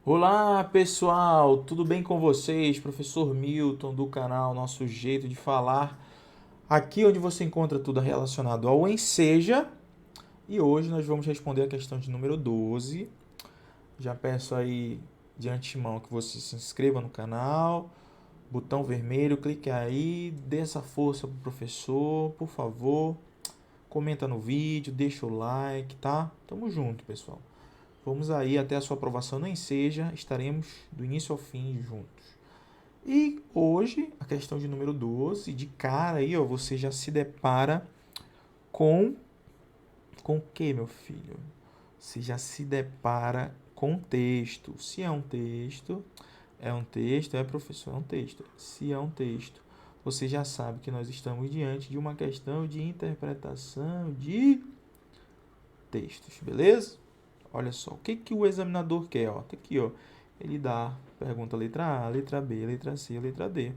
Olá pessoal, tudo bem com vocês? Professor Milton do canal Nosso Jeito de Falar, aqui onde você encontra tudo relacionado ao Enseja. E hoje nós vamos responder a questão de número 12. Já peço aí de antemão que você se inscreva no canal, botão vermelho, clique aí, dê essa força pro professor, por favor. Comenta no vídeo, deixa o like, tá? Tamo junto, pessoal. Vamos aí até a sua aprovação no Enseja, estaremos do início ao fim juntos. E hoje, a questão de número 12, de cara aí, ó, você já se depara com o que, meu filho? Você já se depara com um texto. Se é um texto, professor, é um texto. Se é um texto, você já sabe que nós estamos diante de uma questão de interpretação de textos, beleza? Olha só, o que, que o examinador quer? Ó, tá aqui, ó. Ele dá, pergunta letra A, letra B, letra C, letra D.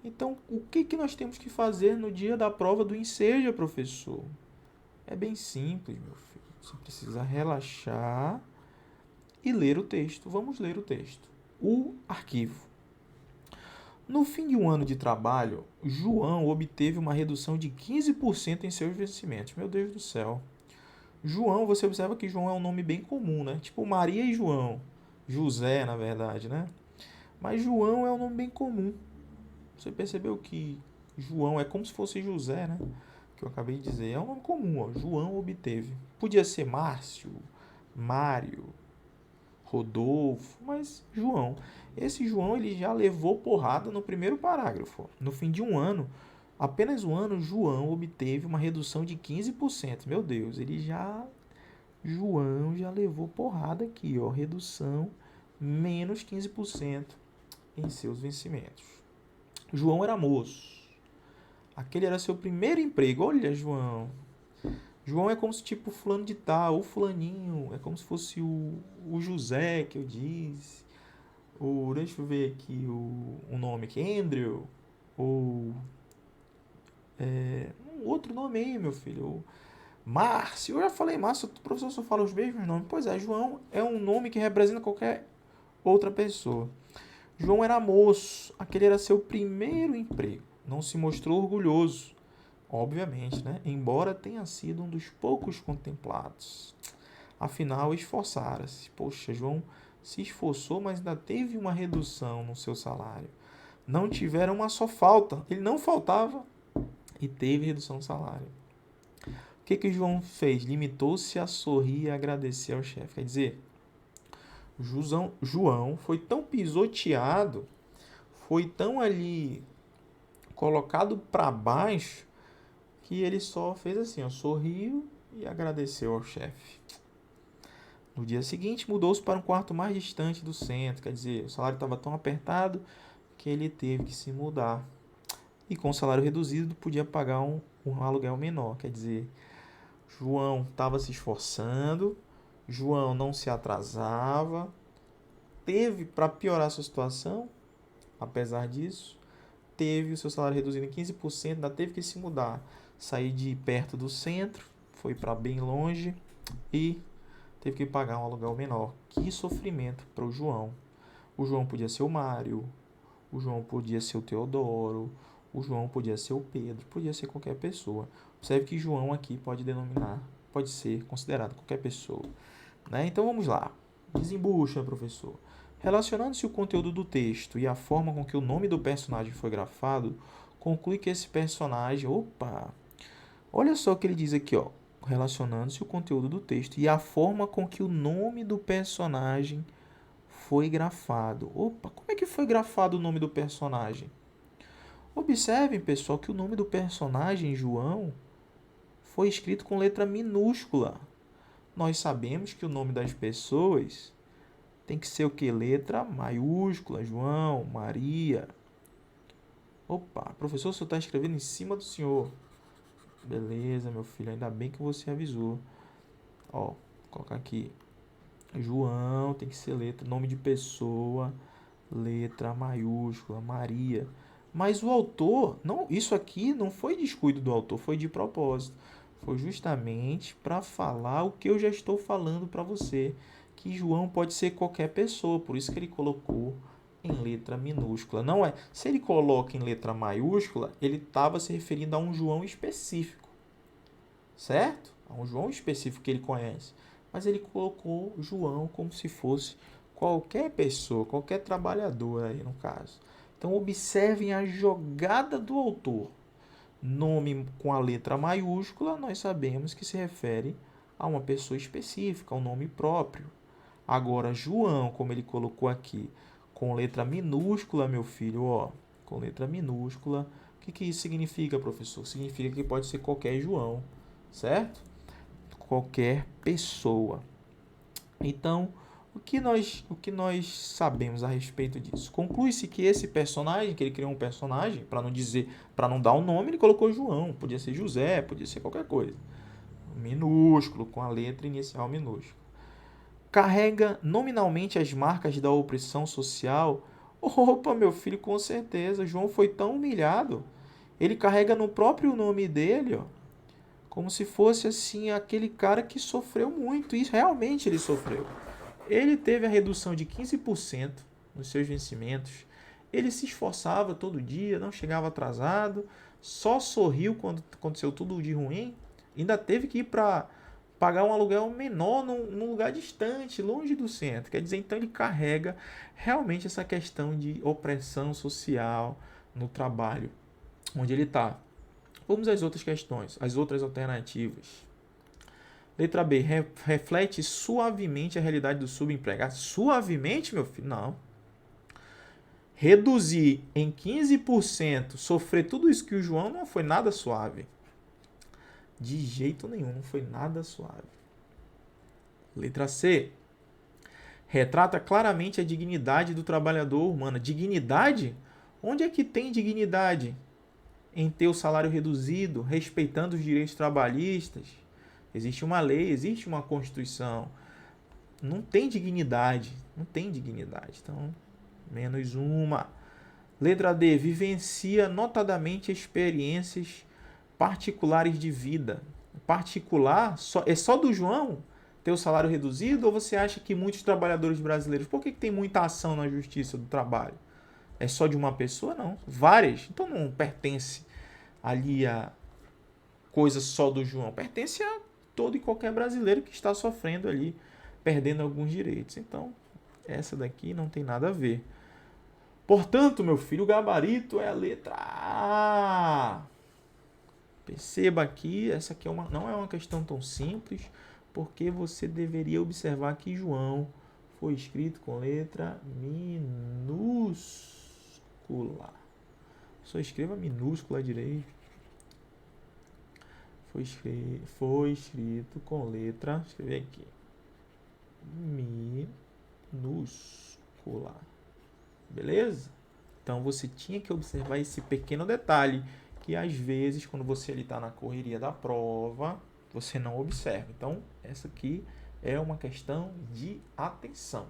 Então, o que, que nós temos que fazer no dia da prova do Enseja, professor? É bem simples, meu filho. Você precisa relaxar e ler o texto. Vamos ler o texto. O arquivo. No fim de um ano de trabalho, João obteve uma redução de 15% em seus vencimentos. Meu Deus do céu. João, você observa que João é um nome bem comum, né? Tipo Maria e João. José, na verdade, né? Mas João é um nome bem comum. Você percebeu que João é como se fosse José, né? Que eu acabei de dizer. É um nome comum, ó. João obteve. Podia ser Márcio, Mário, Rodolfo, mas João. Esse João ele já levou porrada no primeiro parágrafo. No fim de um ano, apenas um ano, João obteve uma redução de 15%. Meu Deus, João já levou porrada aqui, ó. Redução menos 15% em seus vencimentos. João era moço. Aquele era seu primeiro emprego. Olha, João. João é como se tipo fulano de tal, o fulaninho. É como se fosse o José que eu disse. Deixa eu ver aqui o nome aqui. Andrew. Ou um outro nome aí, meu filho. Márcio. Eu já falei Márcio, o professor só fala os mesmos nomes. Pois é, João é um nome que representa qualquer outra pessoa. João era moço, aquele era seu primeiro emprego. Não se mostrou orgulhoso, obviamente, né? Embora tenha sido um dos poucos contemplados. Afinal, esforçara-se. Poxa, João se esforçou, mas ainda teve uma redução no seu salário. Não tiveram uma só falta. Ele não faltava e teve redução no salário. O que que João fez? Limitou-se a sorrir e agradecer ao chefe. Quer dizer, João foi tão pisoteado, foi tão ali colocado para baixo, que ele só fez assim, ó, sorriu e agradeceu ao chefe. No dia seguinte, mudou-se para um quarto mais distante do centro, quer dizer, o salário estava tão apertado que ele teve que se mudar. E com o salário reduzido, podia pagar um aluguel menor, quer dizer, João estava se esforçando, João não se atrasava, teve, para piorar a sua situação, apesar disso, teve o seu salário reduzido em 15%, ainda teve que se mudar, sair de perto do centro, foi para bem longe e teve que pagar um aluguel menor. Que sofrimento para o João. O João podia ser o Mário, o João podia ser o Teodoro, o João podia ser o Pedro, podia ser qualquer pessoa. Observe que João aqui pode ser considerado qualquer pessoa. Né? Então vamos lá. Desembucha, professor. Relacionando-se o conteúdo do texto e a forma com que o nome do personagem foi grafado, conclui que esse personagem... Opa! Olha só o que ele diz aqui, ó. Relacionando-se o conteúdo do texto e a forma com que o nome do personagem foi grafado. Opa, como é que foi grafado o nome do personagem? Observem, pessoal, que o nome do personagem, João, foi escrito com letra minúscula. Nós sabemos que o nome das pessoas tem que ser o que? Letra maiúscula. João, Maria. Opa, professor, o senhor está escrevendo em cima do senhor. Beleza, meu filho, ainda bem que você avisou. Ó, vou colocar aqui. João tem que ser letra, nome de pessoa, letra maiúscula, Maria. Mas o autor, não, isso aqui não foi descuido do autor, foi de propósito. Foi justamente para falar o que eu já estou falando para você, que João pode ser qualquer pessoa, por isso que ele colocou em letra minúscula. Não é. Se ele coloca em letra maiúscula, ele estava se referindo a um João específico, certo? A um João específico que ele conhece. Mas ele colocou João como se fosse qualquer pessoa, qualquer trabalhador aí no caso. Então observem a jogada do autor. Nome com a letra maiúscula, nós sabemos que se refere a uma pessoa específica, a um nome próprio. Agora, João, como ele colocou aqui, com letra minúscula, meu filho, ó, com letra minúscula, o que isso significa, professor? Significa que pode ser qualquer João, certo? Qualquer pessoa. Então, o que nós sabemos a respeito disso? Conclui-se que esse personagem, que ele criou um personagem, para não dar um nome, ele colocou João, podia ser José, podia ser qualquer coisa. Minúsculo, com a letra inicial minúscula. Carrega nominalmente as marcas da opressão social. Opa, meu filho, com certeza. João foi tão humilhado. Ele carrega no próprio nome dele, ó, como se fosse assim aquele cara que sofreu muito. E realmente ele sofreu. Ele teve a redução de 15% nos seus vencimentos. Ele se esforçava todo dia, não chegava atrasado, só sorriu quando aconteceu tudo de ruim. Ainda teve que ir para pagar um aluguel menor num lugar distante, longe do centro. Quer dizer, então ele carrega realmente essa questão de opressão social no trabalho onde ele está. Vamos às outras questões, as outras alternativas. Letra B, reflete suavemente a realidade do subempregado. Suavemente, meu filho? Não. Reduzir em 15%, sofrer tudo isso que o João, não foi nada suave. De jeito nenhum, não foi nada suave. Letra C, retrata claramente a dignidade do trabalhador humano. Dignidade? Onde é que tem dignidade? Em ter o salário reduzido, respeitando os direitos trabalhistas. Existe uma lei, existe uma Constituição. Não tem dignidade. Não tem dignidade. Então, menos uma. Letra D. Vivencia notadamente experiências particulares de vida. Particular? É só do João ter o salário reduzido? Ou você acha que muitos trabalhadores brasileiros... Por que tem muita ação na justiça do trabalho? É só de uma pessoa? Não. Várias. Então não pertence ali a coisa só do João. Pertence a todo e qualquer brasileiro que está sofrendo ali, perdendo alguns direitos. Então, essa daqui não tem nada a ver. Portanto, meu filho, o gabarito é a letra A. Perceba aqui, essa aqui não é uma questão tão simples, porque você deveria observar que João foi escrito com letra minúscula. Só escreva minúscula direito. Foi escrito com letra, escrever aqui, minúscula. Beleza? Então você tinha que observar esse pequeno detalhe, que às vezes, quando você está na correria da prova, você não observa. Então, essa aqui é uma questão de atenção.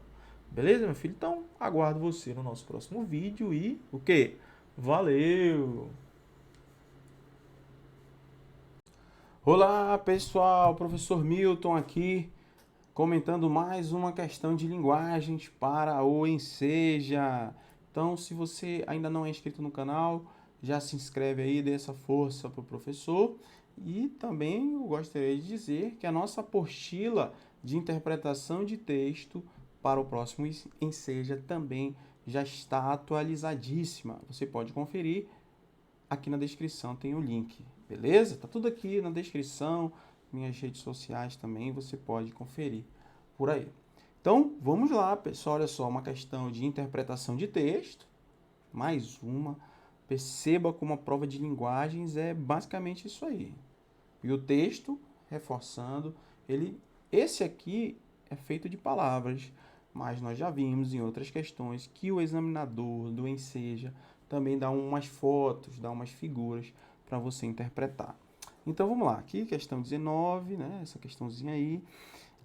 Beleza, meu filho? Então, aguardo você no nosso próximo vídeo e o quê? Valeu! Olá pessoal, professor Milton aqui, comentando mais uma questão de linguagens para o Enseja. Então, se você ainda não é inscrito no canal, já se inscreve aí, dê essa força para o professor. E também eu gostaria de dizer que a nossa apostila de interpretação de texto para o próximo Enseja também já está atualizadíssima. Você pode conferir, aqui na descrição tem o link. Beleza? Tá tudo aqui na descrição, minhas redes sociais também, você pode conferir por aí. Então, vamos lá, pessoal, olha só, uma questão de interpretação de texto, mais uma. Perceba como a prova de linguagens é basicamente isso aí. E o texto, reforçando, esse aqui é feito de palavras, mas nós já vimos em outras questões que o examinador do Enseja também dá umas fotos, dá umas figuras para você interpretar. Então vamos lá, aqui questão 19, né, essa questãozinha aí,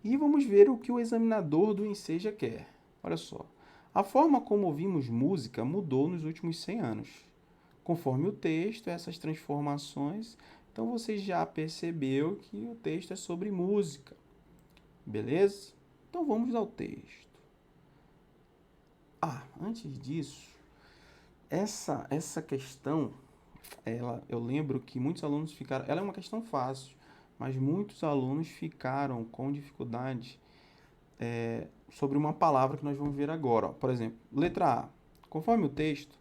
e vamos ver o que o examinador do Enseja quer. Olha só, a forma como ouvimos música mudou nos últimos 100 anos. Conforme o texto, essas transformações, então você já percebeu que o texto é sobre música, beleza? Então vamos ao texto. Antes disso, essa questão, eu lembro que muitos alunos ficaram... Ela é uma questão fácil, mas muitos alunos ficaram com dificuldade sobre uma palavra que nós vamos ver agora. Ó. Por exemplo, letra A. Conforme o texto,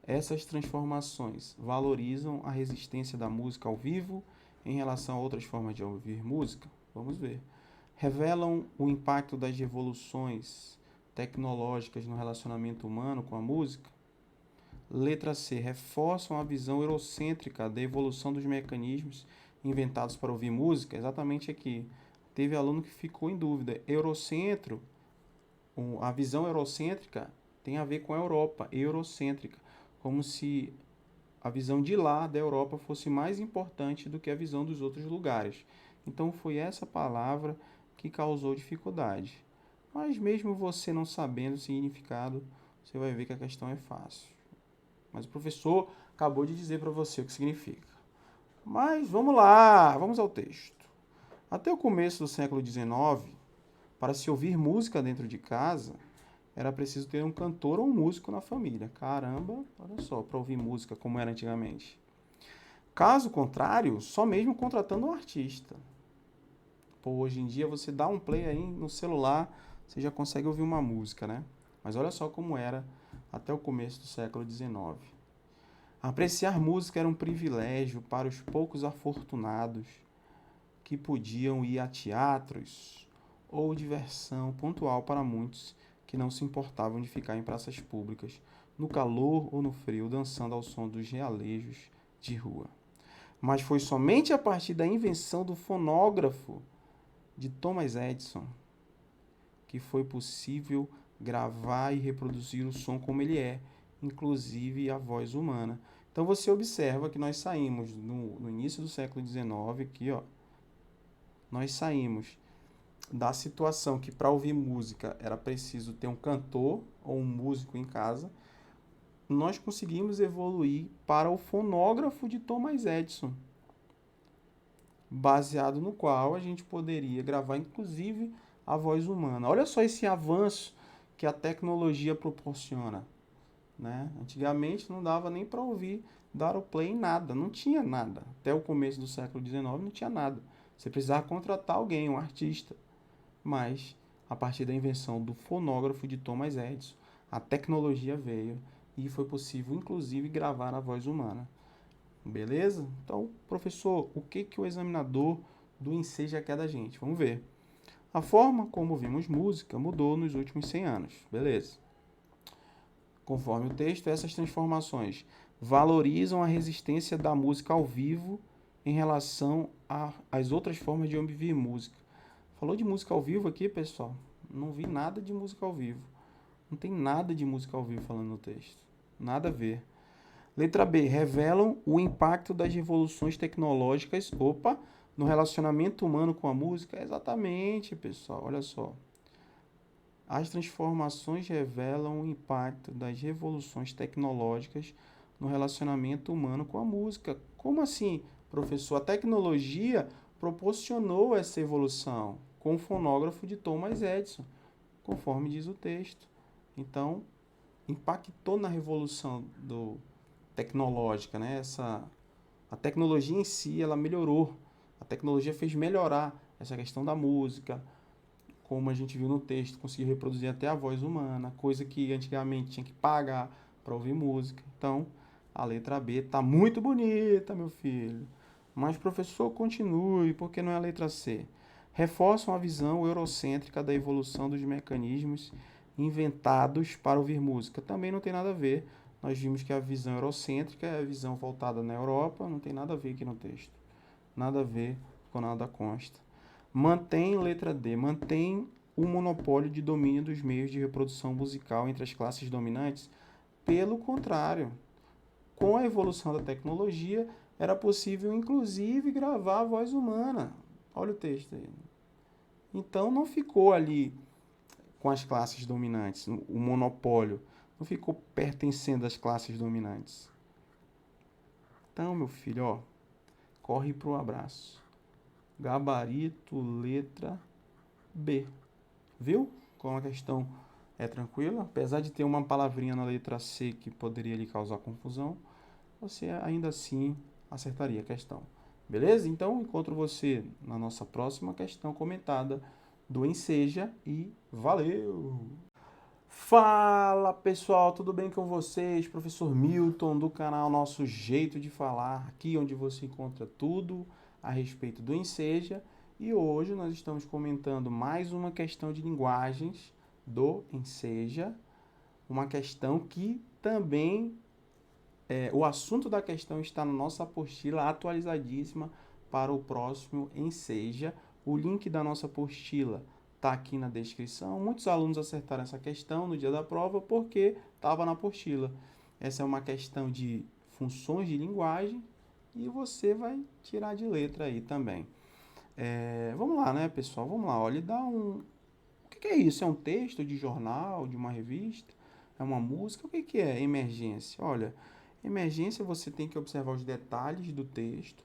essas transformações valorizam a resistência da música ao vivo em relação a outras formas de ouvir música? Vamos ver. Revelam o impacto das revoluções tecnológicas no relacionamento humano com a música? Letra C. Reforçam a visão eurocêntrica da evolução dos mecanismos inventados para ouvir música? Exatamente aqui. Teve aluno que ficou em dúvida. Eurocentro, a visão eurocêntrica tem a ver com a Europa, eurocêntrica, como se a visão de lá, da Europa, fosse mais importante do que a visão dos outros lugares. Então foi essa palavra que causou dificuldade. Mas mesmo você não sabendo o significado, você vai ver que a questão é fácil. Mas o professor acabou de dizer para você o que significa. Mas vamos lá, vamos ao texto. Até o começo do século XIX, para se ouvir música dentro de casa, era preciso ter um cantor ou um músico na família. Caramba, olha só, para ouvir música como era antigamente. Caso contrário, só mesmo contratando um artista. Hoje em dia você dá um play aí no celular, você já consegue ouvir uma música, né? Mas olha só como era até o começo do século XIX. Apreciar música era um privilégio para os poucos afortunados que podiam ir a teatros ou diversão pontual para muitos que não se importavam de ficar em praças públicas, no calor ou no frio, dançando ao som dos realejos de rua. Mas foi somente a partir da invenção do fonógrafo de Thomas Edison que foi possível gravar e reproduzir o som como ele é, inclusive a voz humana. Então você observa que nós saímos no início do século XIX, aqui, ó, nós saímos da situação que para ouvir música era preciso ter um cantor ou um músico em casa, nós conseguimos evoluir para o fonógrafo de Thomas Edison, baseado no qual a gente poderia gravar inclusive a voz humana. Olha só esse avanço que a tecnologia proporciona, né? Antigamente não dava nem para ouvir, dar o play em nada, não tinha nada. Até o começo do século XIX não tinha nada. Você precisava contratar alguém, um artista. Mas, a partir da invenção do fonógrafo de Thomas Edison, a tecnologia veio e foi possível, inclusive, gravar a voz humana. Beleza? Então, professor, o que o examinador do Enseja quer da gente? Vamos ver. A forma como ouvimos música mudou nos últimos 100 anos. Beleza? Conforme o texto, essas transformações valorizam a resistência da música ao vivo em relação às outras formas de ouvir música. Falou de música ao vivo aqui, pessoal? Não vi nada de música ao vivo. Não tem nada de música ao vivo falando no texto. Nada a ver. Letra B. Revelam o impacto das revoluções tecnológicas, no relacionamento humano com a música. Exatamente, pessoal. Olha só. As transformações revelam o impacto das revoluções tecnológicas no relacionamento humano com a música. Como assim, professor? A tecnologia proporcionou essa evolução com o fonógrafo de Thomas Edison, conforme diz o texto. Então, impactou na revolução tecnológica, né? A tecnologia em si, ela melhorou. A tecnologia fez melhorar essa questão da música, como a gente viu no texto, conseguiu reproduzir até a voz humana, coisa que antigamente tinha que pagar para ouvir música. Então, a letra B está muito bonita, meu filho. Mas, professor, continue, porque não é a letra C. Reforçam a visão eurocêntrica da evolução dos mecanismos inventados para ouvir música. Também não tem nada a ver. Nós vimos que a visão eurocêntrica é a visão voltada na Europa, não tem nada a ver aqui no texto. Nada a ver, com nada consta. Mantém, letra D, mantém o monopólio de domínio dos meios de reprodução musical entre as classes dominantes. Pelo contrário, com a evolução da tecnologia, era possível, inclusive, gravar a voz humana. Olha o texto aí. Então, não ficou ali com as classes dominantes, o monopólio. Não ficou pertencendo às classes dominantes. Então, meu filho, ó, corre pro abraço. Gabarito, letra B. Viu? Como a questão é tranquila, apesar de ter uma palavrinha na letra C que poderia lhe causar confusão, você ainda assim acertaria a questão. Beleza? Então, encontro você na nossa próxima questão comentada do Enseja e valeu! Fala pessoal, tudo bem com vocês? Professor Milton do canal Nosso Jeito de Falar, aqui onde você encontra tudo a respeito do Enseja, e hoje nós estamos comentando mais uma questão de linguagens do Enseja, uma questão que também o assunto da questão está na nossa apostila atualizadíssima para o próximo Enseja. O link da nossa apostila está aqui na descrição. Muitos alunos acertaram essa questão no dia da prova porque estava na apostila. Essa é uma questão de funções de linguagem e você vai tirar de letra aí também. Vamos lá, né, pessoal? Vamos lá. Olha, dá um... O que é isso? É um texto de jornal, de uma revista? É uma música? O que é emergência? Olha, emergência você tem que observar os detalhes do texto.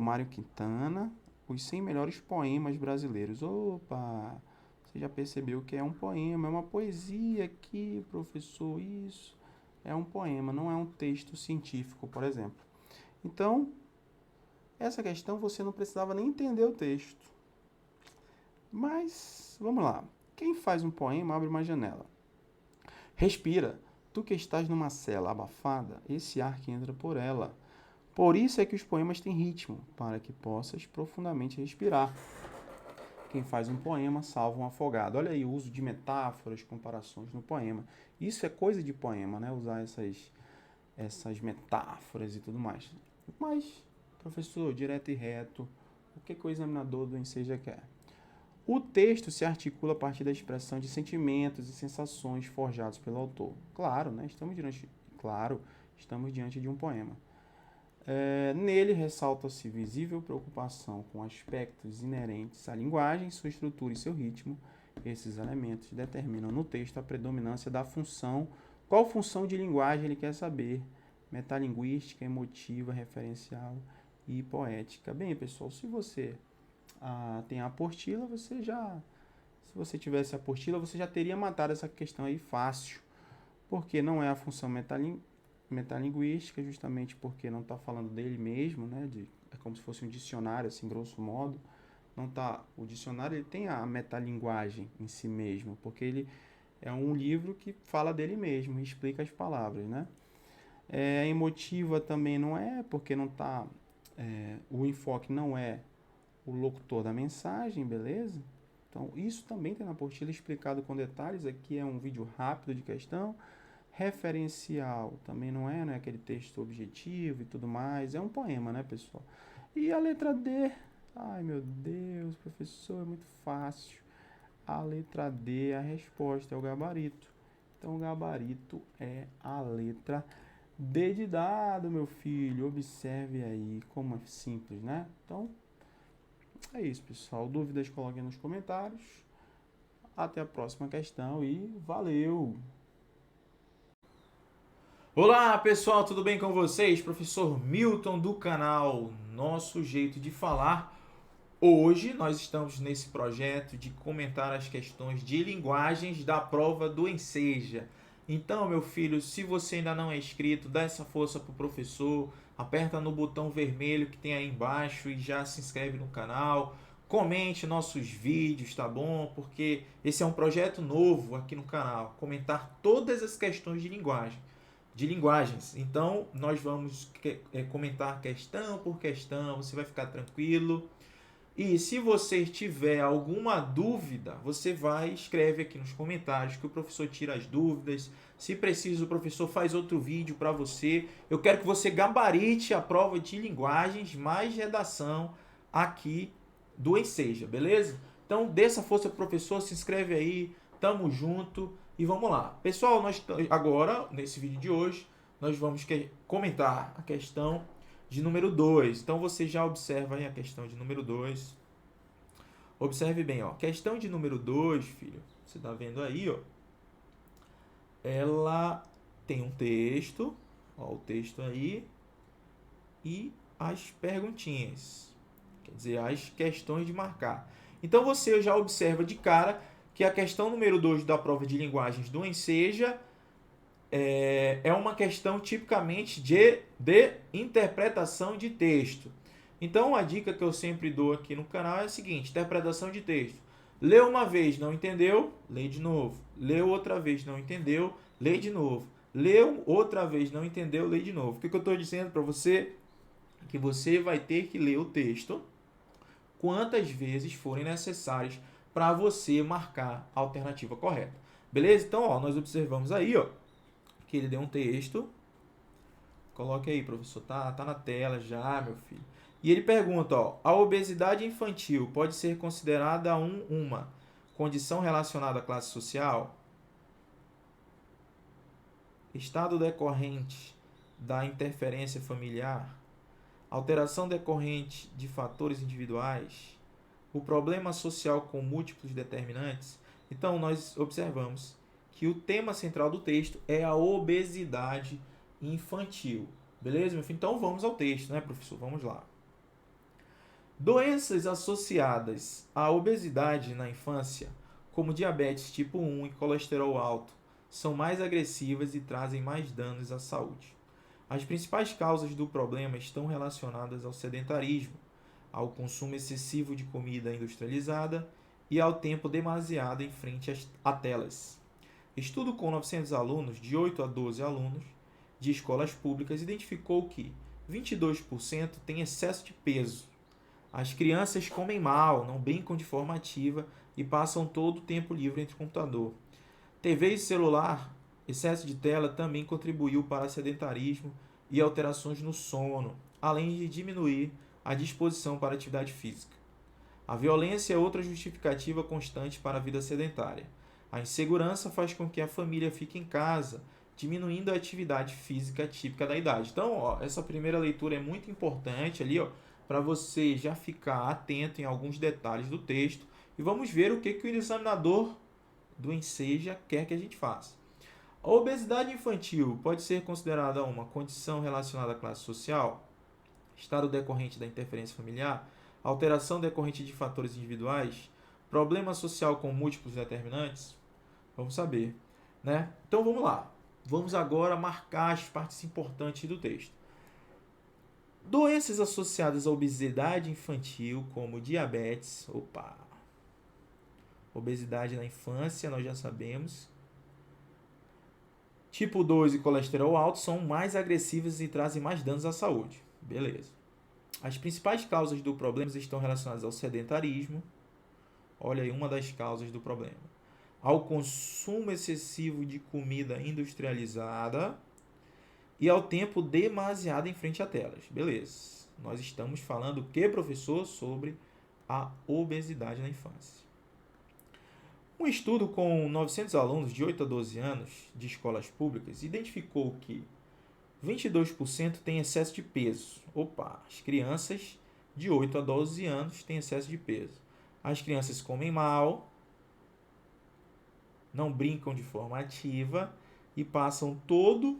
Mário Quintana, os 100 melhores poemas brasileiros. Opa, você já percebeu que é um poema, é uma poesia aqui, professor, isso. É um poema, não é um texto científico, por exemplo. Então, essa questão você não precisava nem entender o texto. Mas, vamos lá. Quem faz um poema abre uma janela. Respira. Tu que estás numa cela abafada, esse ar que entra por ela. Por isso é que os poemas têm ritmo, para que possas profundamente respirar. Quem faz um poema salva um afogado. Olha aí o uso de metáforas, comparações no poema. Isso é coisa de poema, né? Usar essas metáforas e tudo mais. Mas, professor, direto e reto, o que o examinador do Enseja quer? O texto se articula a partir da expressão de sentimentos e sensações forjados pelo autor. Claro, né? Estamos diante de um poema. Nele ressalta-se visível preocupação com aspectos inerentes à linguagem, sua estrutura e seu ritmo. Esses elementos determinam no texto a predominância da função. Qual função de linguagem ele quer saber? Metalinguística, emotiva, referencial e poética. Bem, pessoal, se você tem a apostila, se você tivesse a apostila, você já teria matado essa questão aí fácil, porque não é a função metalinguística, justamente porque não está falando dele mesmo, né? É como se fosse um dicionário, assim, grosso modo. O dicionário ele tem a metalinguagem em si mesmo, porque ele é um livro que fala dele mesmo, explica as palavras, né? Emotiva também não é, porque não está... o enfoque não é o locutor da mensagem, beleza? Então, isso também tem na apostila explicado com detalhes. Aqui é um vídeo rápido de questão. Referencial também não é aquele texto objetivo e tudo mais. É um poema, né, pessoal? E a letra D? Ai, meu Deus, professor, é muito fácil. A letra D, a resposta é o gabarito. Então, o gabarito é a letra D de dado, meu filho. Observe aí como é simples, né? Então, é isso, pessoal. Dúvidas, coloquem nos comentários. Até a próxima questão e valeu! Olá, pessoal, tudo bem com vocês? Professor Milton do canal Nosso Jeito de Falar. Hoje nós estamos nesse projeto de comentar as questões de linguagens da prova do Enseja. Então, meu filho, se você ainda não é inscrito, dá essa força pro professor, aperta no botão vermelho que tem aí embaixo e já se inscreve no canal. Comente nossos vídeos, tá bom? Porque esse é um projeto novo aqui no canal, comentar todas as questões de linguagens. Então, nós vamos comentar questão por questão, você vai ficar tranquilo. E se você tiver alguma dúvida, você escreve aqui nos comentários que o professor tira as dúvidas. Se preciso, o professor faz outro vídeo para você. Eu quero que você gabarite a prova de linguagens mais redação aqui do Enseja, beleza? Então, dê essa força pro professor, se inscreve aí, tamo junto e vamos lá. Pessoal, agora, nesse vídeo de hoje, nós vamos comentar a questão de número 2. Então, você já observa aí a questão de número 2. Observe bem, ó. Questão de número 2, filho. Você tá vendo aí, ó. Ela tem um texto. Ó, o texto aí. E as perguntinhas. Quer dizer, as questões de marcar. Então, você já observa de cara que a questão número 2 da prova de linguagens do Enseja é uma questão tipicamente de interpretação de texto. Então, a dica que eu sempre dou aqui no canal é a seguinte: interpretação de texto. Leu uma vez, não entendeu? Lê de novo. Leu outra vez, não entendeu? Lê de novo. Leu outra vez, não entendeu? Lê de novo. O que eu estou dizendo para você? Que você vai ter que ler o texto quantas vezes forem necessárias para você marcar a alternativa correta. Beleza? Então, ó, nós observamos aí, ó, que ele deu um texto. Coloque aí, professor. Tá na tela já, meu filho. E ele pergunta, ó, a obesidade infantil pode ser considerada uma condição relacionada à classe social? Estado decorrente da interferência familiar? Alteração decorrente de fatores individuais? O problema social com múltiplos determinantes? Então, nós observamos que o tema central do texto é a obesidade infantil. Beleza, meu filho? Então, vamos ao texto, né, professor? Vamos lá. Doenças associadas à obesidade na infância, como diabetes tipo 1 e colesterol alto, são mais agressivas e trazem mais danos à saúde. As principais causas do problema estão relacionadas ao sedentarismo, ao consumo excessivo de comida industrializada e ao tempo demasiado em frente a telas. Estudo com 900 alunos, de 8 a 12 alunos, de escolas públicas, identificou que 22% têm excesso de peso. As crianças comem mal, não brincam de forma ativa e passam todo o tempo livre entre o computador. TV e celular, excesso de tela também contribuiu para sedentarismo e alterações no sono, além de diminuir a disposição para a atividade física. A violência é outra justificativa constante para a vida sedentária. A insegurança faz com que a família fique em casa, diminuindo a atividade física típica da idade. Então, ó, essa primeira leitura é muito importante ali, ó, para você já ficar atento em alguns detalhes do texto e vamos ver o que o examinador do Enseja quer que a gente faça. A obesidade infantil pode ser considerada uma condição relacionada à classe social, estado decorrente da interferência familiar, alteração decorrente de fatores individuais, problema social com múltiplos determinantes? Vamos saber, né? Então vamos lá. Vamos agora marcar as partes importantes do texto. Doenças associadas à obesidade infantil, como diabetes, obesidade na infância, nós já sabemos. Tipo 2 e colesterol alto são mais agressivas e trazem mais danos à saúde. Beleza. As principais causas do problema estão relacionadas ao sedentarismo. Olha aí uma das causas do problema. Ao consumo excessivo de comida industrializada e ao tempo demasiado em frente a telas. Beleza. Nós estamos falando o que, professor? Sobre a obesidade na infância. Um estudo com 900 alunos de 8 a 12 anos de escolas públicas identificou que 22% têm excesso de peso. As crianças de 8 a 12 anos têm excesso de peso. As crianças comem mal, não brincam de forma ativa e passam todo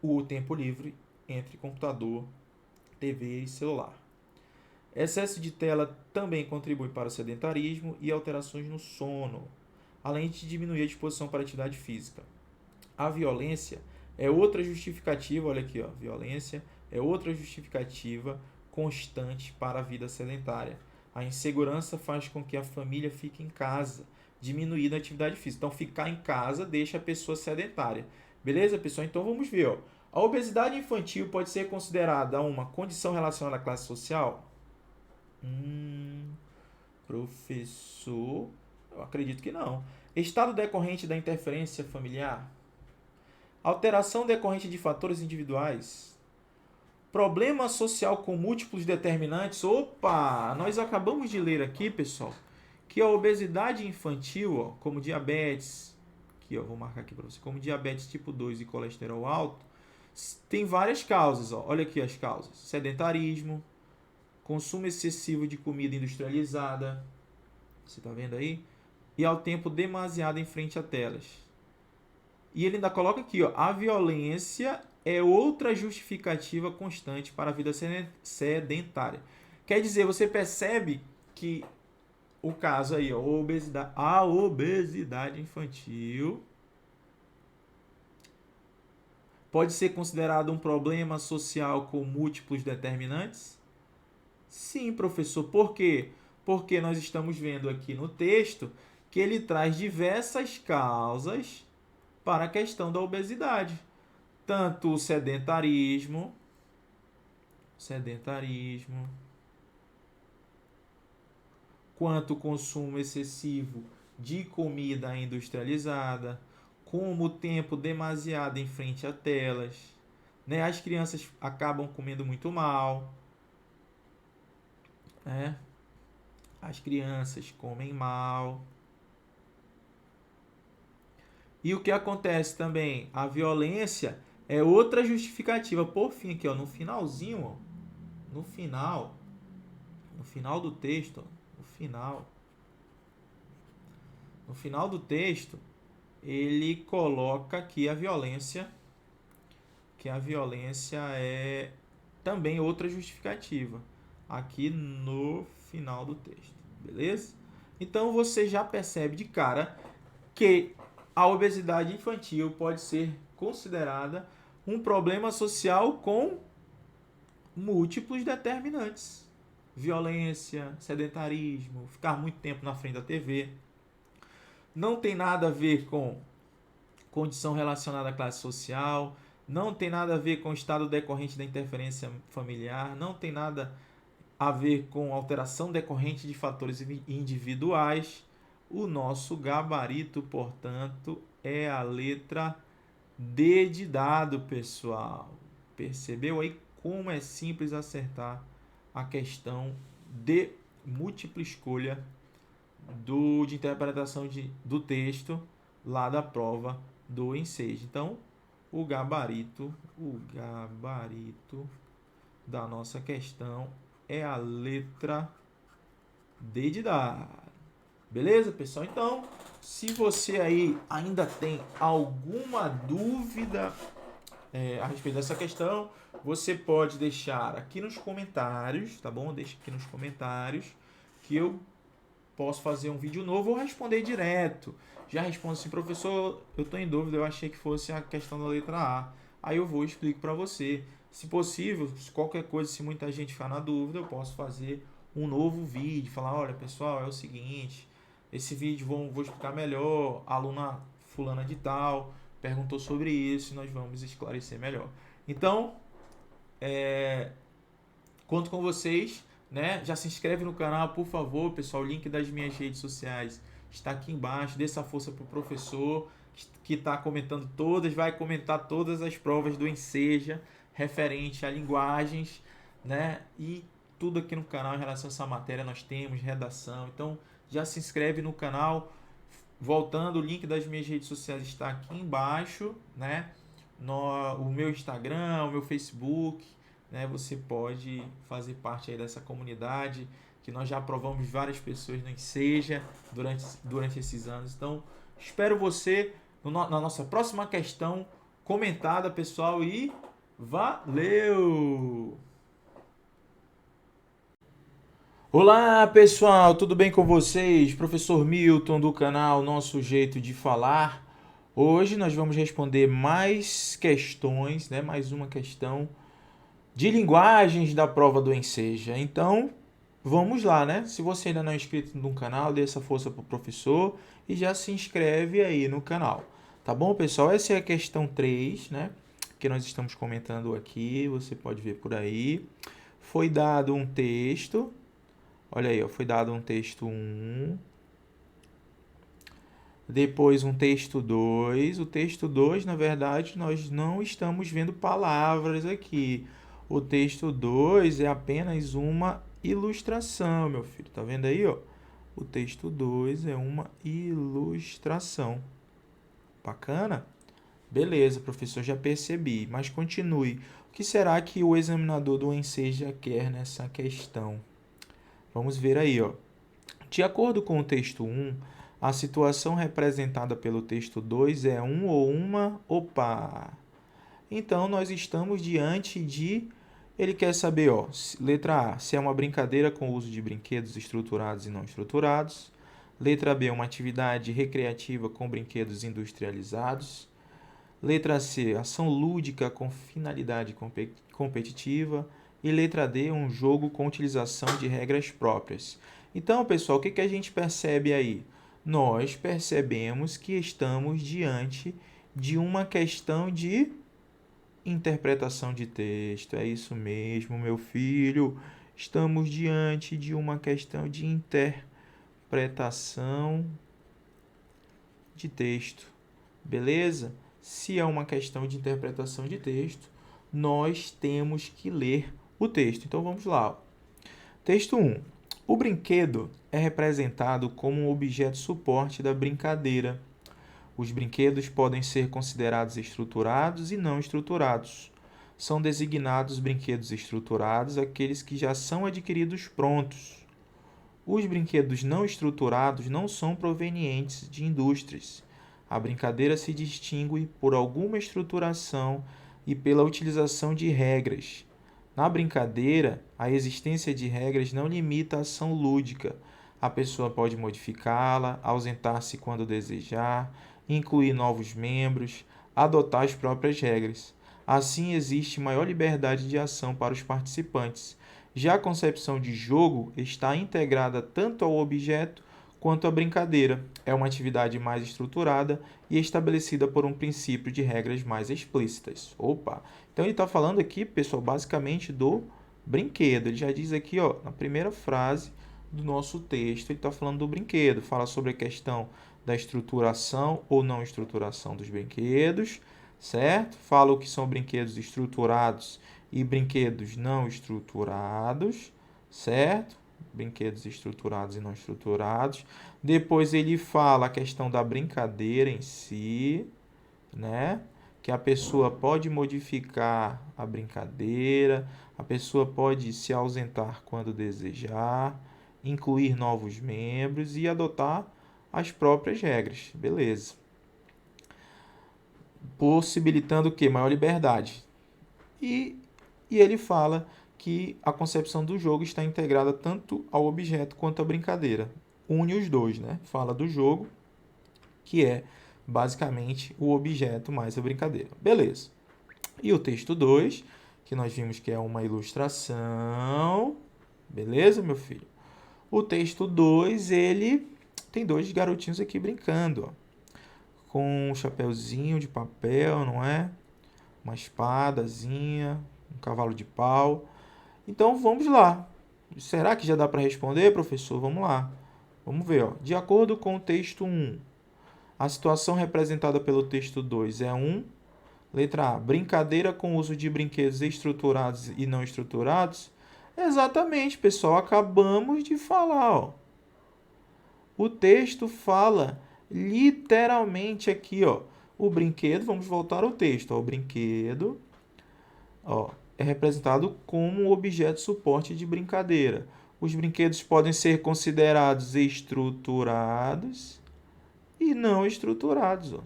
o tempo livre entre computador, TV e celular. Excesso de tela também contribui para o sedentarismo e alterações no sono, além de diminuir a disposição para a atividade física. A violência é outra justificativa, olha aqui, ó, violência é outra justificativa constante para a vida sedentária. A insegurança faz com que a família fique em casa, diminuindo a atividade física. Então, ficar em casa deixa a pessoa sedentária. Beleza, pessoal? Então, vamos ver, ó. A obesidade infantil pode ser considerada uma condição relacionada à classe social? Professor, eu acredito que não. Estado decorrente da interferência familiar? Alteração decorrente de fatores individuais? Problema social com múltiplos determinantes? Nós acabamos de ler aqui, pessoal, que a obesidade infantil, ó, como diabetes, aqui, ó, vou marcar aqui para você, como diabetes tipo 2 e colesterol alto, tem várias causas, ó. Olha aqui as causas: sedentarismo, consumo excessivo de comida industrializada, você está vendo aí? E ao tempo demasiado em frente a telas. E ele ainda coloca aqui, ó, a violência é outra justificativa constante para a vida sedentária. Quer dizer, você percebe que o caso aí, ó, a obesidade infantil pode ser considerado um problema social com múltiplos determinantes? Sim, professor. Por quê? Porque nós estamos vendo aqui no texto que ele traz diversas causas para a questão da obesidade. Tanto o sedentarismo, quanto o consumo excessivo de comida industrializada, como o tempo demasiado em frente a telas, né? As crianças acabam comendo muito mal, né? As crianças comem mal. E o que acontece também? A violência é outra justificativa. Por fim, aqui, ó, no finalzinho, ó, no final do texto, no final do texto, ele coloca que a violência é também outra justificativa aqui no final do texto, beleza? Então você já percebe de cara que a obesidade infantil pode ser considerada um problema social com múltiplos determinantes. Violência, sedentarismo, ficar muito tempo na frente da TV. Não tem nada a ver com condição relacionada à classe social, não tem nada a ver com o estado decorrente da interferência familiar, não tem nada a ver com alteração decorrente de fatores individuais. O nosso gabarito, portanto, é a letra D de dado, pessoal. Percebeu aí como é simples acertar a questão de múltipla escolha de interpretação do texto lá da prova do Enseja. Então, o gabarito da nossa questão é a letra D de dado. Beleza, pessoal? Então, se você aí ainda tem alguma dúvida a respeito dessa questão, você pode deixar aqui nos comentários, tá bom? Deixa aqui nos comentários que eu posso fazer um vídeo novo ou responder direto. Já respondo assim, professor, eu estou em dúvida, eu achei que fosse a questão da letra A. Aí eu vou e explico para você. Se possível, qualquer coisa, se muita gente ficar na dúvida, eu posso fazer um novo vídeo, falar, olha, pessoal, é o seguinte, esse vídeo vou explicar melhor, a aluna fulana de tal perguntou sobre isso e nós vamos esclarecer melhor. Então, conto com vocês, né? Já se inscreve no canal, por favor, pessoal. O link das minhas redes sociais está aqui embaixo. Dê essa força pro professor que está comentando vai comentar todas as provas do Enseja referente a linguagens, né? E tudo aqui no canal em relação a essa matéria nós temos redação. Então, já se inscreve no canal. Voltando, o link das minhas redes sociais está aqui embaixo, né? O meu Instagram, o meu Facebook, né? Você pode fazer parte aí dessa comunidade que nós já aprovamos várias pessoas no Enseja durante esses anos. Então, espero você na nossa próxima questão comentada, pessoal, e valeu! Olá, pessoal, tudo bem com vocês? Professor Milton do canal Nosso Jeito de Falar. Hoje nós vamos responder mais questões, né? Mais uma questão de linguagens da prova do Enseja. Então, vamos lá, né? Se você ainda não é inscrito no canal, dê essa força pro professor e já se inscreve aí no canal. Tá bom, pessoal? Essa é a questão 3, né? Que nós estamos comentando aqui, você pode ver por aí. Foi dado um texto. Olha aí, ó, foi dado um texto 1, depois um texto 2. O texto 2, na verdade, nós não estamos vendo palavras aqui. O texto 2 é apenas uma ilustração, meu filho. Tá vendo aí, ó? O texto 2 é uma ilustração. Bacana? Beleza, professor, já percebi. Mas continue. O que será que o examinador do Enseja quer nessa questão? Vamos ver aí, ó. De acordo com o texto 1, a situação representada pelo texto 2 é um ou uma. Opa! Então, nós estamos diante de Ele quer saber, ó, letra A, se é uma brincadeira com o uso de brinquedos estruturados e não estruturados. Letra B, uma atividade recreativa com brinquedos industrializados. Letra C, ação lúdica com finalidade competitiva. E letra D, um jogo com utilização de regras próprias. Então, pessoal, o que a gente percebe aí? Nós percebemos que estamos diante de uma questão de interpretação de texto. É isso mesmo, meu filho. Estamos diante de uma questão de interpretação de texto. Beleza? Se é uma questão de interpretação de texto, nós temos que ler o texto. Então vamos lá. Texto 1. O brinquedo é representado como um objeto suporte da brincadeira. Os brinquedos podem ser considerados estruturados e não estruturados. São designados brinquedos estruturados aqueles que já são adquiridos prontos. Os brinquedos não estruturados não são provenientes de indústrias. A brincadeira se distingue por alguma estruturação e pela utilização de regras. Na brincadeira, a existência de regras não limita a ação lúdica. A pessoa pode modificá-la, ausentar-se quando desejar, incluir novos membros, adotar as próprias regras. Assim, existe maior liberdade de ação para os participantes. Já a concepção de jogo está integrada tanto ao objeto quanto à brincadeira. É uma atividade mais estruturada e estabelecida por um princípio de regras mais explícitas. Opa! Então ele está falando aqui, pessoal, basicamente do brinquedo. Ele já diz aqui, ó, na primeira frase do nosso texto, ele está falando do brinquedo. Fala sobre a questão da estruturação ou não estruturação dos brinquedos, certo? Fala o que são brinquedos estruturados e brinquedos não estruturados, certo? Brinquedos estruturados e não estruturados. Depois ele fala a questão da brincadeira em si, né? Que a pessoa pode modificar a brincadeira, a pessoa pode se ausentar quando desejar, incluir novos membros e adotar as próprias regras. Beleza. Possibilitando o quê? Maior liberdade. E ele fala que a concepção do jogo está integrada tanto ao objeto quanto à brincadeira. Une os dois, né? Fala do jogo, que é basicamente o objeto mais a brincadeira. Beleza. E o texto 2, que nós vimos que é uma ilustração. Beleza, meu filho? O texto 2, ele tem dois garotinhos aqui brincando, ó, com um chapeuzinho de papel, não é? Uma espadazinha, um cavalo de pau. Então, vamos lá. Será que já dá para responder, professor? Vamos lá. Vamos ver, ó. De acordo com o texto 1, a situação representada pelo texto 2 é 1. Letra A. Brincadeira com uso de brinquedos estruturados e não estruturados. Exatamente, pessoal. Acabamos de falar, ó. O texto fala literalmente aqui, ó. O brinquedo, vamos voltar ao texto, ó. O brinquedo, ó, é representado como um objeto suporte de brincadeira. Os brinquedos podem ser considerados estruturados e não estruturados, ó.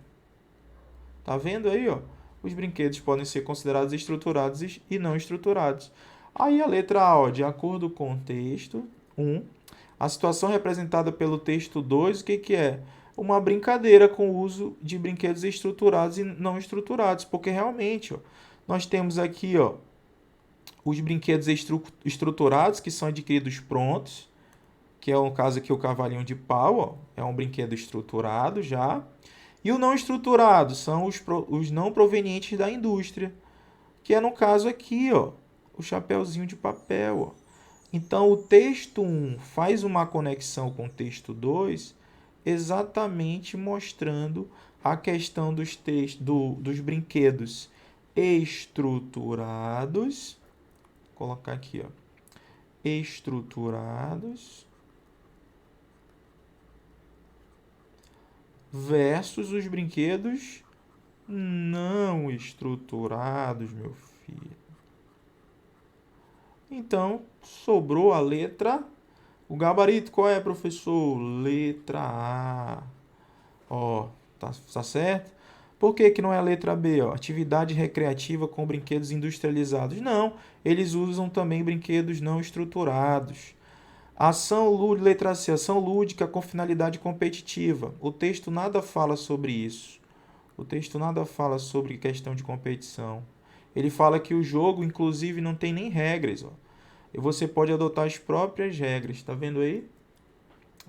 Tá vendo aí, ó? Os brinquedos podem ser considerados estruturados e não estruturados. Aí a letra A, ó, de acordo com o texto 1, a situação representada pelo texto 2, o que é? Uma brincadeira com o uso de brinquedos estruturados e não estruturados, porque realmente, ó, nós temos aqui, ó, os brinquedos estruturados que são adquiridos prontos, que é o caso aqui o cavalinho de pau, ó, é um brinquedo estruturado já. E o não estruturado são os não provenientes da indústria, que é no caso aqui, ó, o chapeuzinho de papel, ó. Então, o texto 1 faz uma conexão com o texto 2, exatamente mostrando a questão dos brinquedos estruturados. Vou colocar aqui, ó, estruturados versus os brinquedos não estruturados, meu filho. Então, sobrou a letra. O gabarito qual é, professor? Letra A. Ó, tá certo? Por que que não é a letra B? Ó? Atividade recreativa com brinquedos industrializados. Não, eles usam também brinquedos não estruturados. Letra C, ação lúdica com finalidade competitiva. O texto nada fala sobre isso. O texto nada fala sobre questão de competição. Ele fala que o jogo, inclusive, não tem nem regras. Ó. E você pode adotar as próprias regras. Tá vendo aí?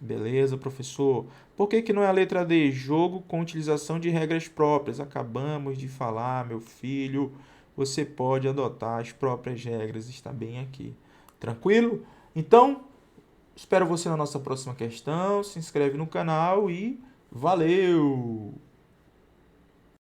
Beleza, professor. Por que que não é a letra D? Jogo com utilização de regras próprias. Acabamos de falar, meu filho. Você pode adotar as próprias regras. Está bem aqui. Tranquilo? Então, espero você na nossa próxima questão. Se inscreve no canal e valeu!